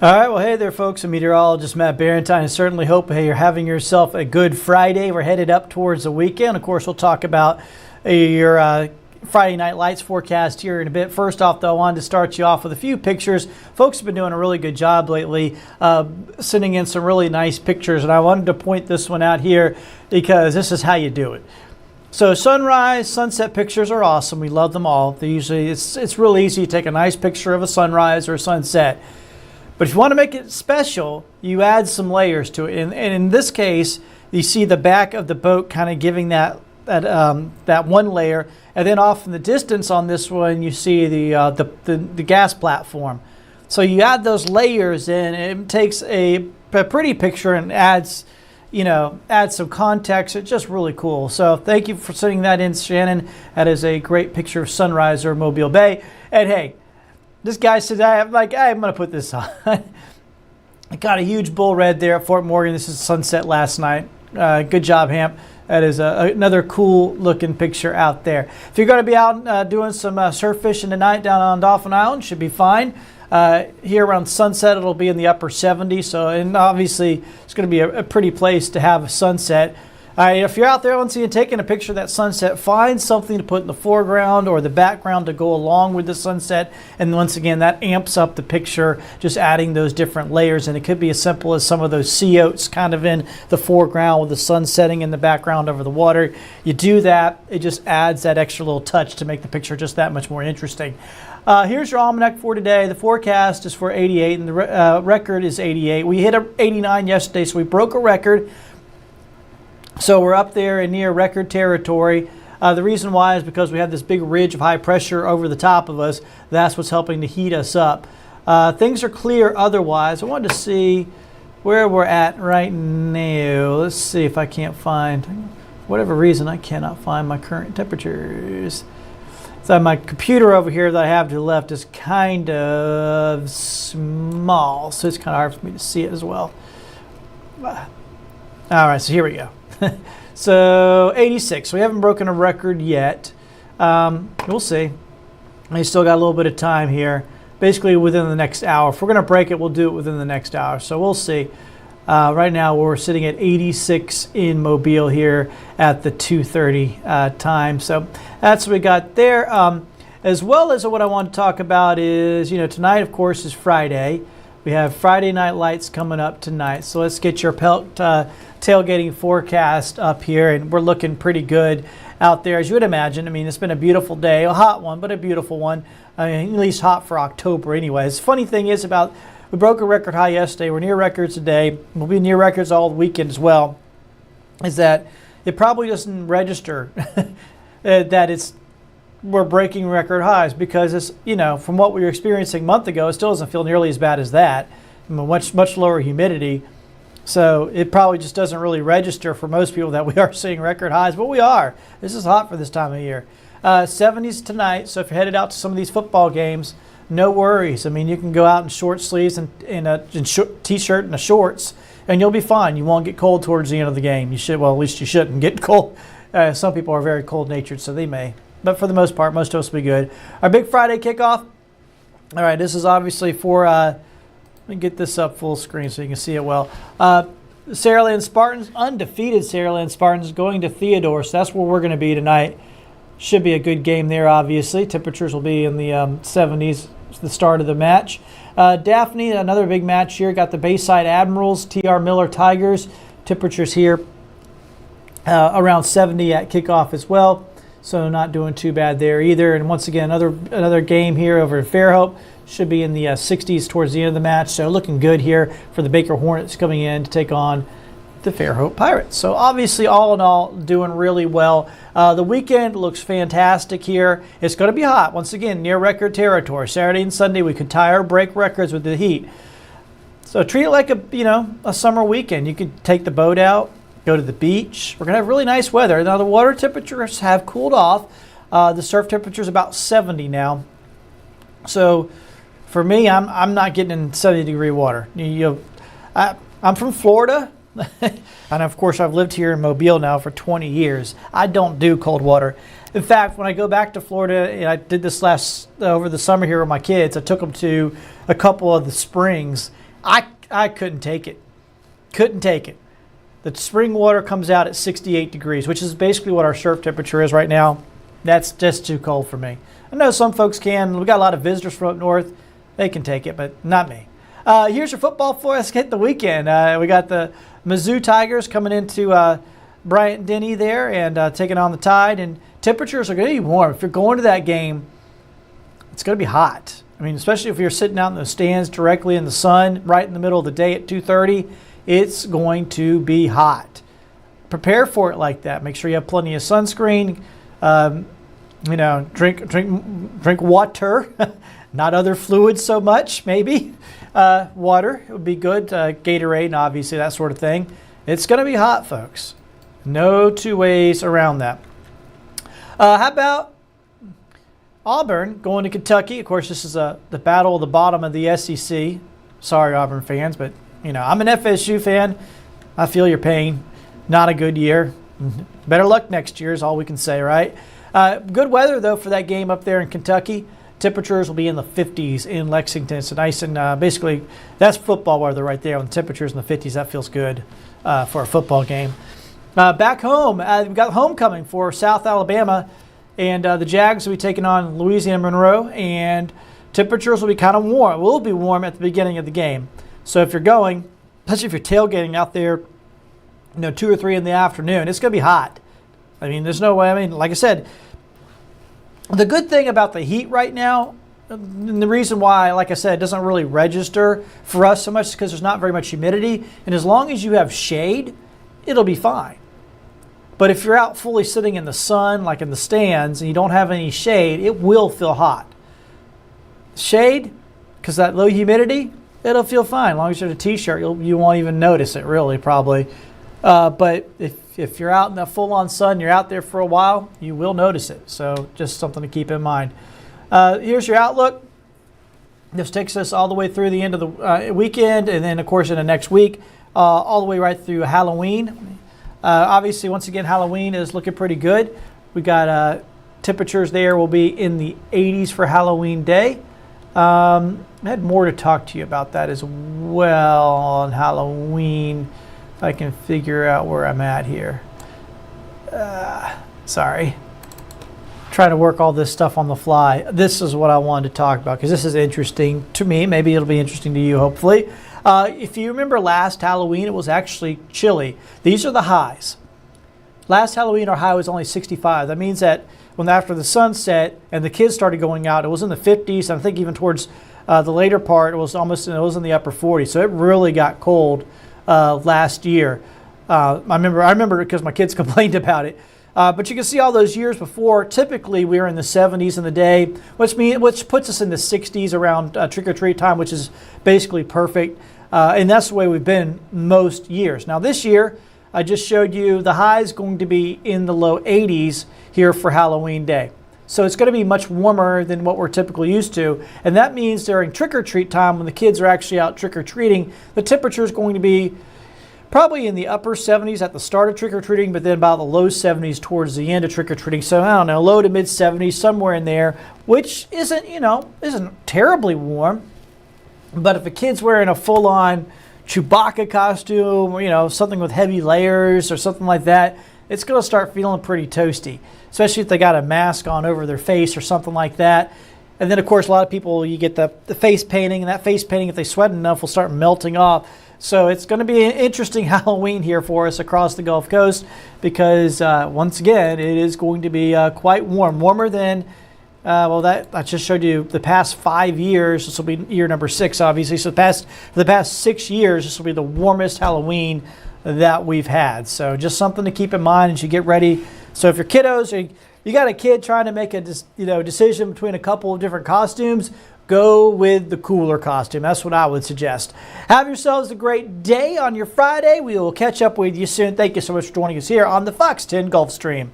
All right, well, hey there, folks. I'm meteorologist Matt Barentine. I certainly hope you're having yourself a good Friday. We're headed up towards the weekend. Of course, we'll talk about your Friday night lights forecast here in a bit. First off, though, I wanted to start you off with a few pictures. Folks have been doing a really good job lately, sending in some really nice pictures, and I wanted to point this one out here because this is how you do it. So sunrise, sunset pictures are awesome. We love them all. It's really easy to take a nice picture of a sunrise or a sunset. But if you want to make it special, you add some layers to it. And in this case, you see the back of the boat kind of giving that one layer. And then off in the distance on this one, you see the gas platform. So you add those layers in, and it takes a pretty picture and adds some context. It's just really cool. So thank you for sending that in, Shannon. That is a great picture of sunrise or Mobile Bay. And hey, this guy said, I'm going to put this on. I got a huge bull red there at Fort Morgan. This is sunset last night. Good job, Hamp. That is another cool looking picture out there. If you're going to be out doing some surf fishing tonight down on Dauphin Island, should be fine. Here around sunset, it'll be in the upper 70s. And obviously, it's going to be a pretty place to have a sunset. If you're out there once again taking a picture of that sunset, find something to put in the foreground or the background to go along with the sunset. And once again, that amps up the picture, just adding those different layers. And it could be as simple as some of those sea oats kind of in the foreground with the sun setting in the background over the water. You do that, it just adds that extra little touch to make the picture just that much more interesting. Here's your almanac for today. The forecast is for 88 and the record is 88. We hit 89 yesterday, so we broke a record. So we're up there in near record territory. The reason why is because we have this big ridge of high pressure over the top of us. That's what's helping to heat us up. Things are clear otherwise. I wanted to see where we're at right now. Let's see if I can't find, for whatever reason, I cannot find my current temperatures. So my computer over here that I have to the left is kind of small, so it's kind of hard for me to see it as well. All right, so here we go. So 86. We haven't broken a record yet. We'll see. We still got a little bit of time here. Basically within the next hour. If we're going to break it, we'll do it within the next hour. So we'll see. Right now we're sitting at 86 in Mobile here at the 2:30 time. So that's what we got there. As well as what I want to talk about is, tonight of course is Friday. We have Friday night lights coming up tonight. So let's get your tailgating forecast up here, and we're looking pretty good out there, as you would imagine. I mean, it's been a beautiful day, a hot one, but a beautiful one. At least hot for October anyways. The funny thing is we broke a record high yesterday. We're near records today. We'll be near records all the weekend as well. Is that it probably doesn't register that we're breaking record highs because it's, from what we were experiencing a month ago, it still doesn't feel nearly as bad as that. Much lower humidity. So it probably just doesn't really register for most people that we are seeing record highs, but we are. This is hot for this time of year. 70s tonight, so if you're headed out to some of these football games, no worries. I mean, you can go out in short sleeves and a t-shirt and a shorts, and you'll be fine. You won't get cold towards the end of the game. At least you shouldn't get cold. Some people are very cold-natured, so they may. But for the most part, most of us will be good. Our big Friday kickoff. All right, this is obviously for... Let me get this up full screen so you can see it well. Saraland Spartans, undefeated Saraland Spartans going to Theodore. So that's where we're going to be tonight. Should be a good game there, obviously. Temperatures will be in the 70s at the start of the match. Daphne, another big match here. Got the Bayside Admirals, T.R. Miller Tigers. Temperatures here around 70 at kickoff as well. So not doing too bad there either. And once again, another game here over at Fairhope. Should be in the 60s towards the end of the match. So looking good here for the Baker Hornets coming in to take on the Fairhope Pirates. So obviously, all in all, doing really well. The weekend looks fantastic here. It's going to be hot. Once again, near record territory. Saturday and Sunday, we could tie or break records with the heat. So treat it like a summer weekend. You could take the boat out, go to the beach. We're going to have really nice weather. Now, the water temperatures have cooled off. The surf temperature is about 70 now. So for me, I'm not getting in 70-degree water. I'm from Florida, and of course I've lived here in Mobile now for 20 years. I don't do cold water. In fact, when I go back to Florida, and I did this over the summer here with my kids, I took them to a couple of the springs, I couldn't take it. Couldn't take it. The spring water comes out at 68 degrees, which is basically what our surf temperature is right now. That's just too cold for me. I know some folks can. We got a lot of visitors from up north. They can take it, but not me. Here's your football for us. Hit the weekend. We got the Mizzou Tigers coming into Bryant-Denny there and taking on the Tide. And temperatures are going to be warm. If you're going to that game, it's going to be hot. I mean, especially if you're sitting out in the stands directly in the sun, right in the middle of the day at 2:30, it's going to be hot. Prepare for it like that. Make sure you have plenty of sunscreen. Drink water, not other fluids so much. Maybe water would be good. Gatorade, obviously, that sort of thing. It's going to be hot, folks. No two ways around that. How about Auburn going to Kentucky? Of course, this is the battle of the bottom of the SEC. Sorry, Auburn fans, but I'm an FSU fan. I feel your pain. Not a good year. Better luck next year is all we can say, right? Good weather, though, for that game up there in Kentucky. Temperatures will be in the 50s in Lexington. It's nice and basically that's football weather right there. When the temperatures in the 50s, that feels good for a football game. Back home, we've got homecoming for South Alabama, and the Jags will be taking on Louisiana Monroe, and temperatures will be kind of warm. It will be warm at the beginning of the game. So if you're going, especially if you're tailgating out there, 2 or 3 in the afternoon, it's going to be hot. I mean, there's no way. I mean, like I said, the good thing about the heat right now, and the reason why, like I said, it doesn't really register for us so much is because there's not very much humidity. And as long as you have shade, it'll be fine. But if you're out fully sitting in the sun, like in the stands, and you don't have any shade, it will feel hot. Shade, because that low humidity, it'll feel fine. As long as you're in a t-shirt, you won't even notice it, really, probably. But if you're out in the full-on sun, you're out there for a while, you will notice it. So just something to keep in mind. Here's your outlook. This takes us all the way through the end of the weekend, and then, of course, in the next week, all the way right through Halloween. Obviously, once again, Halloween is looking pretty good. We got temperatures there will be in the 80s for Halloween Day. I had more to talk to you about that as well on Halloween. If I can figure out where I'm at here. Sorry. Trying to work all this stuff on the fly. This is what I wanted to talk about because this is interesting to me. Maybe it'll be interesting to you, hopefully. If you remember last Halloween, it was actually chilly. These are the highs. Last Halloween, our high was only 65. That means that when after the sun set and the kids started going out, it was in the 50s. I think even towards the later part, it was in the upper 40s. So it really got cold last year. I remember because my kids complained about it. But you can see all those years before, typically we were in the 70s in the day, which puts us in the 60s around trick-or-treat time, which is basically perfect. And that's the way we've been most years. Now this year, I just showed you the high is going to be in the low 80s here for Halloween Day. So it's going to be much warmer than what we're typically used to. And that means during trick-or-treat time, when the kids are actually out trick-or-treating, the temperature is going to be probably in the upper 70s at the start of trick-or-treating, but then about the low 70s towards the end of trick-or-treating. So I don't know, low to mid 70s, somewhere in there, which isn't terribly warm. But if a kid's wearing a full-on Chewbacca costume, or, something with heavy layers or something like that, it's going to start feeling pretty toasty, especially if they got a mask on over their face or something like that. And then, of course, a lot of people, you get the face painting, and that face painting, if they sweat enough, will start melting off. So it's going to be an interesting Halloween here for us across the Gulf Coast because, once again, it is going to be quite warm. Warmer than, I just showed you the past 5 years. This will be year number 6, obviously. So for the past 6 years, this will be the warmest Halloween that we've had. So just something to keep in mind as you get ready. So if your kiddos, you got a kid trying to make a decision between a couple of different costumes, go with the cooler costume. That's what I would suggest. Have yourselves a great day on your Friday. We will catch up with you soon. Thank you so much for joining us here on the Fox 10 Gulfstream.